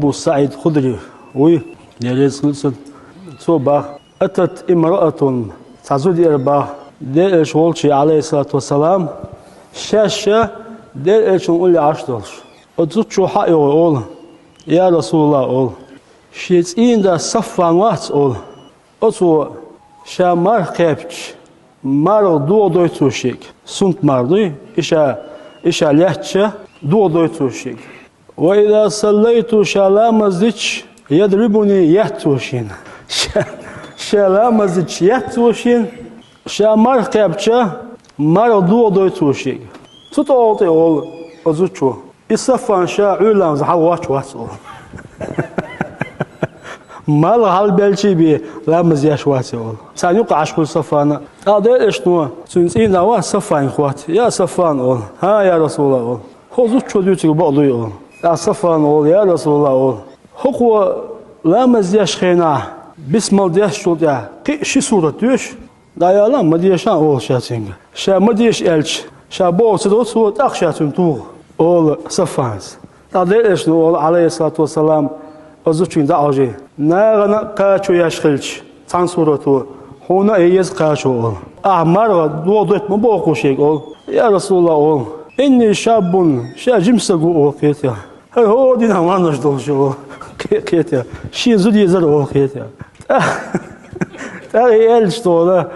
أبو سعيد خدري يليس صباح أتت امرأة تعزودي أربعة دير شغلشي عليه الصلاة والسلام شاشة دير شغل عشتلش أتوت شو حقي أقول يا رسول الله أقول شيت إن دا صفان وقت أقول أتو شامر خيبش مار دو دويتوشيك سنت ماردي إيشا لحشة دو دويتوشيك وإذا صليت شلامزتش يضربني يحتوشين شلامزتش يحتوشين شامر خيبش مار دو دويتوشيك تطوطي أقول أزوتشو إصفان شا علام زحل واتش أقول مال هال بلشي بي لا مزياش واتي أقول سانيوق عشق صفانا هذا إيش نوع سنسين نوا صفان خوات يا صفان أقول ها يا رسول الله أقول خذوا ديوتي بعضو أقول يا صفان أقول يا رسول الله أقول هو لا مزياش خينا بسم الله ديش شو ده شي صورة ديش لا يا لا ما ديشان أقول شاتين شا ما ديش إلش شا بوس دوت صورة أخشاتين تو أقول صفانس هذا إيش نوع عليه الصلاة والسلام أزوجين دعوجي ناغنا كاشو يشخلش تان صورته هنا إيز كاشو أحمر دوت مبوكو شيء يا رسول الله إني شاب جمسكو كيتيا هو دينا ما نجدول شو كيتيا شيء زودي زر كيتيا تاري إلش تولا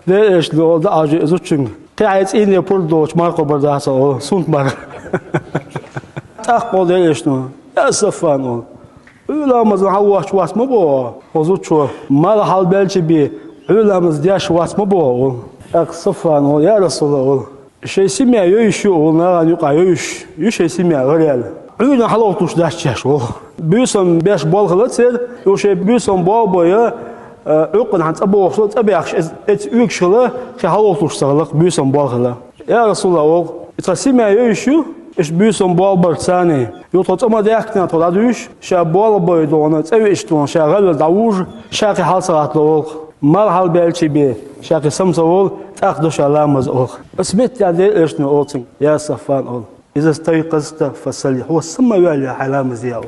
ليش لو دعوجي أزوجين كعيت إني بردوش ماركو برداسا سنت مار تأخذ ليش نو يا صفان علامız havaş was mı bu? Ozuçu mal hal belki bir علامız diye was mı bu? Aksafan o ya Resulullah. Şey simya yüşü ona yuqayış. Yüşe simya real. Ülün hal otuş daşçaş o. Büsün 5 bol xılatır. O şey büsün bol boyu öqün han tabu oxsut tabi yaxşı et ükşülə ki hal otuşsaqlıq büsün bol xıla. Ya Resulullah o simya yüşü إيش بيسون بال برتاني يوتوت أما ديكنا تولادوش شا بال بيدونا تسوي إشتون شا غل داوج شا كي حال صلاة لوق مال حال بيلشي بي شا كي سمس أول تأخذش علامة أول اسمت يا دير إيش نقولتين يا صفان أول إذا استيقظت فصلي هو سما يالي علامة زياو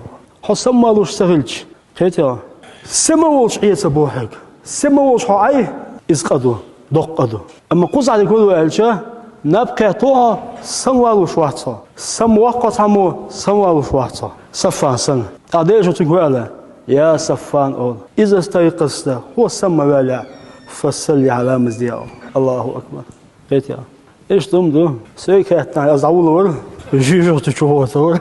هو سما لوش سهلش خيتها سما وش عيسى بوحك سما وش حاي إسقدو دقدو أما قص على كل وعلشة نبقى توها سنوالو شواتها سموقت همو سنوالو شواتها صفان سن أديش تقول يا صفان أول إذا استيقظت هو سما ولا فصلي على مزياو الله أكبر قلت يا إيش تمدو سيكاتنا يزعول ور جيجو تشوفه